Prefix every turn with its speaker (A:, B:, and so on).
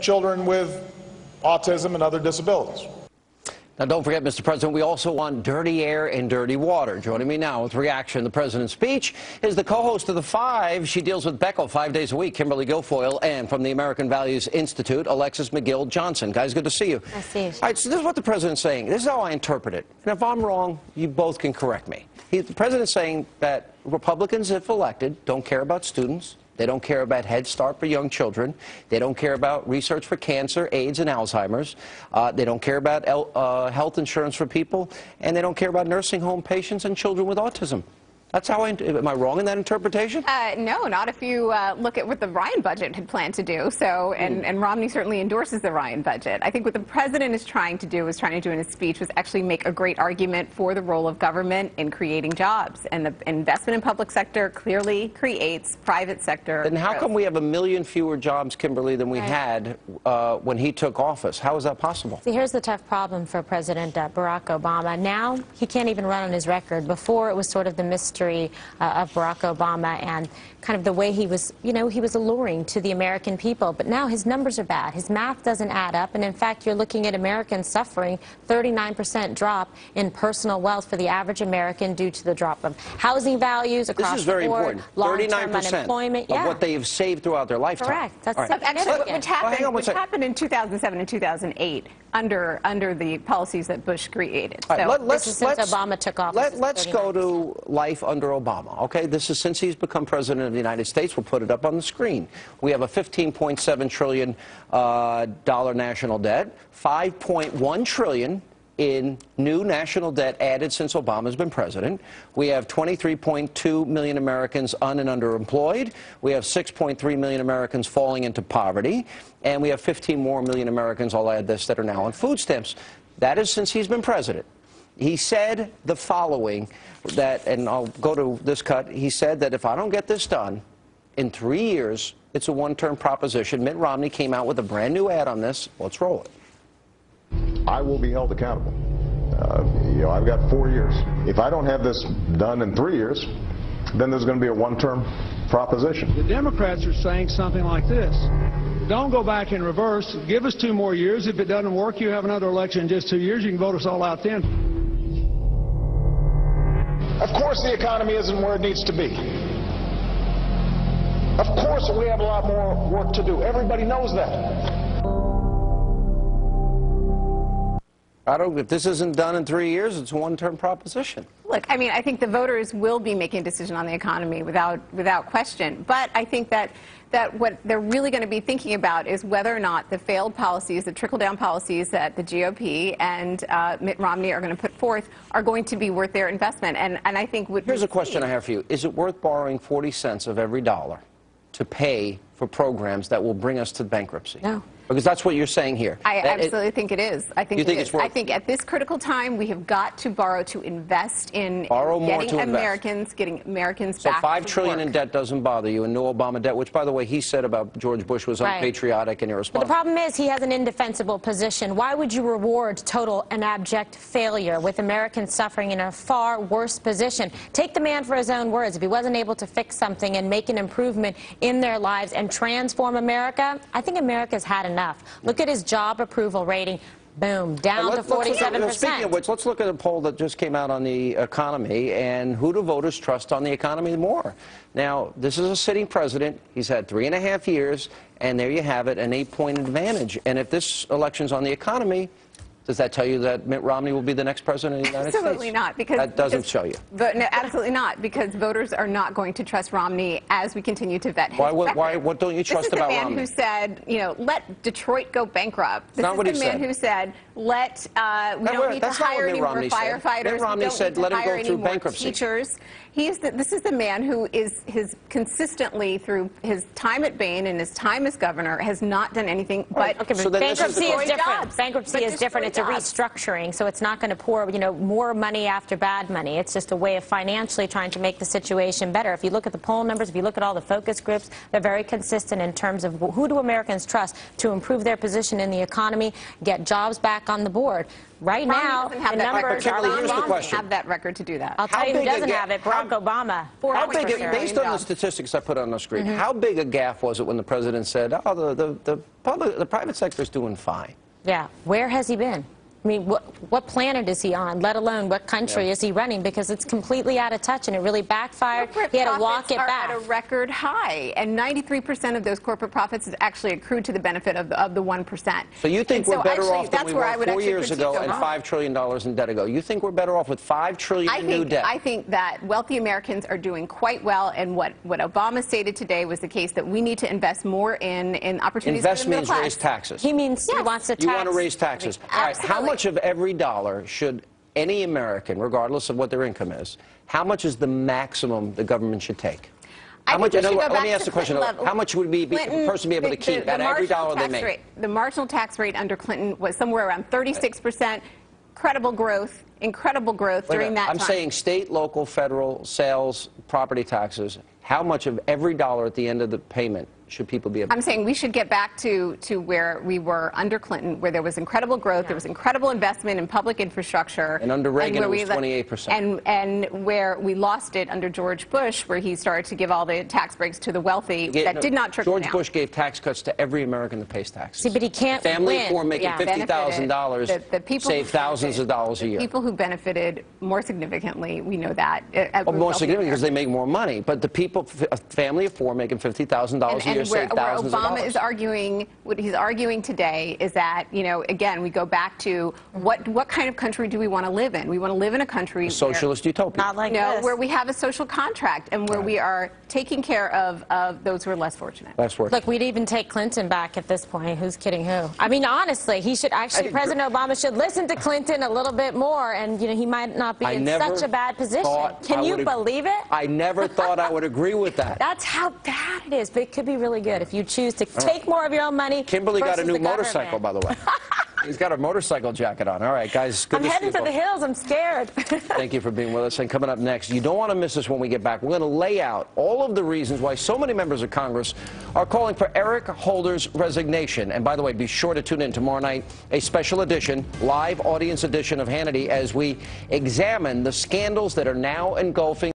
A: children with autism and other disabilities.
B: Now, don't forget, Mr. President, we also want dirty air and dirty water. Joining me now with reaction to the president's speech is the co-host of The Five. She deals with Beckel 5 days a week, Kimberly Guilfoyle, and from the American Values Institute, Alexis McGill Johnson. Guys, good to see you.
C: I see you.
B: All right, so this is what the president's saying. This is how I interpret it. And if I'm wrong, you both can correct me. The president's saying that Republicans, if elected, don't care about students. They don't care about Head Start for young children. They don't care about research for cancer, AIDS, and Alzheimer's. They don't care about health insurance for people. And they don't care about nursing home patients and children with autism. That's how am I wrong in that interpretation?
D: No, not if you look at what the Ryan budget had planned to do. So, and Romney certainly endorses the Ryan budget. I think what the president is trying to do in his speech was actually make a great argument for the role of government in creating jobs. And the investment in public sector clearly creates private sector
B: Then how
D: growth.
B: come we have 1 million fewer jobs, Kimberly, than we had when he took office? How is that possible?
C: See, here's the tough problem for President Barack Obama. Now he can't even run on his record. Before, it was sort of the mystery of Barack Obama and kind of the way he was, he was alluring to the American people. But now his numbers are bad. His math doesn't add up. And in fact, you're looking at Americans suffering 39% drop in personal wealth for the average American due to the drop of housing values across the board, long-term unemployment.
B: Of what they have saved throughout their lifetime.
C: Correct. That's
D: Actually, which happened in 2007 and 2008 under the policies that Bush created.
C: This is since Obama took office.
B: Let's go to life under Obama. Okay, this is since he's become president of the United States. We'll put it up on the screen. We have a $15.7 trillion national debt, $5.1 trillion in new national debt added since Obama's been president. We have 23.2 million Americans un- and underemployed. We have 6.3 million Americans falling into poverty. And we have 15 more million Americans, I'll add this, that are now on food stamps. That is since he's been president. He said the following, and I'll go to this cut. He said that if I don't get this done in 3 years, it's a one-term proposition. Mitt Romney came out with a brand new ad on this. Let's roll it.
E: I will be held accountable. I've got 4 years. If I don't have this done in 3 years, then there's going to be a one-term proposition.
F: The Democrats are saying something like this. Don't go back in reverse. Give us 2 more years. If it doesn't work, you have another election in just 2 years. You can vote us all out then.
A: Of course the economy isn't where it needs to be. Of course we have a lot more work to do. Everybody knows that.
B: If this isn't done in 3 years, it's a one-term proposition.
D: Look, I mean, I think the voters will be making a decision on the economy without question. But I think that what they're really going to be thinking about is whether or not the failed policies, the trickle-down policies that the GOP and Mitt Romney are going to put forth are going to be worth their investment. And I think
B: here's a question I have for you. Is it worth borrowing 40 cents of every dollar to pay for programs that will bring us to bankruptcy?
D: No.
B: Because that's what you're saying here.
D: I absolutely think it is. I think
B: it's worth?
D: I think at this critical time, we have got to borrow to invest in getting Americans
B: so
D: back
B: $5
D: to
B: trillion
D: work.
B: in debt doesn't bother you, and no Obama debt, which, by the way, he said about George Bush was unpatriotic and irresponsible.
C: But the problem is he has an indefensible position. Why would you reward total and abject failure with Americans suffering in a far worse position? Take the man for his own words. If he wasn't able to fix something and make an improvement in their lives and transform America, I think America's had enough. Look at his job approval rating. Boom, down to 47%.
B: Speaking of which, let's look at a poll that just came out on the economy and who do voters trust on the economy more. Now, this is a sitting president. He's had 3.5 years, and there you have it, an 8-point advantage. And if this election's on the economy, does that tell you that Mitt Romney will be the next president of the United States?
D: Absolutely not.
B: That doesn't show you.
D: No, absolutely not, because voters are not going to trust Romney as we continue to vet his record.
B: What don't you trust about Romney?
D: This is the man who said, let Detroit go bankrupt. This is the man who said, we don't need to hire any more firefighters.
B: Mitt Romney said, let him go through bankruptcy.
D: Teachers. This is the man who is consistently, through his time at Bain and his time as governor, has not done anything but
C: bankruptcy is different. Bankruptcy is different. It's a restructuring, so it's not going to pour, more money after bad money. It's just a way of financially trying to make the situation better. If you look at the poll numbers, if you look at all the focus groups, they're very consistent in terms of who do Americans trust to improve their position in the economy, get jobs back on the board. Right now, the numbers are
D: doesn't have that record to do that.
C: I'll tell you who doesn't have it. Barack Obama.
B: How big, based on the statistics I put on the screen, how big a gaffe was it when the president said, "Oh, the private sector is doing fine"?
C: Yeah. Where has he been? I mean, what planet is he on, let alone what country is he running? Because it's completely out of touch, and it really backfired. He had to walk it back.
D: At a record high, and 93% of those corporate profits is actually accrued to the benefit of the 1%.
B: So you think we're better off than we were 4 years ago and $5 trillion in debt ago? You think we're better off with $5 trillion in new debt?
D: I think that wealthy Americans are doing quite well, and what Obama stated today was the case that we need to invest more in opportunities for the middle class.
B: Invest means raise taxes.
C: He means he wants to tax.
B: You want to raise taxes. All right, how much of every dollar should any American, regardless of what their income is, how much is the maximum the government should take? How much? Let me ask the question. How much would a person be able to keep at every dollar they make?
D: The marginal tax rate under Clinton was somewhere around 36%. Incredible growth during that time.
B: I'm saying state, local, federal, sales, property taxes. How much of every dollar at the end of the payment should people be able to?
D: I'm saying we should get back to where we were under Clinton, where there was incredible growth, there was incredible investment in public infrastructure.
B: And under Reagan, it was 28%.
D: And where we lost it under George Bush, where he started to give all the tax breaks to the wealthy, that did not trickle down.
B: George Bush gave tax cuts to every American that pays taxes.
C: See, but he can't
B: Family of four making $50,000 save thousands of dollars a year.
D: People who benefited more significantly, we know that.
B: More significantly because they make more money. But the people, a family of four making $50,000 a year save thousands of dollars.
D: Obama is arguing, what he's arguing today is that, you know, again, we go back to what kind of country do we want to live in? We want to live in a country
B: socialist utopia.
C: Not like this.
D: Where we have a social contract and where we are taking care of those who are less fortunate.
C: Look, we'd even take Clinton back at this point. Who's kidding who? I mean, honestly, he should actually, President Obama should listen to Clinton a little bit more, and, you know, he might not be in such a bad position. Can you believe it?
B: I never thought I would agree with that.
C: That's how bad it is, but it could be really good if you choose to take more of your own money.
B: Kimberly got a new motorcycle, by the way. He's got a motorcycle jacket on. All right, guys. Good
C: I'm heading to the hills. I'm scared.
B: Thank you for being with us. And coming up next, you don't want to miss us when we get back. We're going to lay out all of the reasons why so many members of Congress are calling for Eric Holder's resignation. And by the way, be sure to tune in tomorrow night, a special edition, live audience edition of Hannity as we examine the scandals that are now engulfing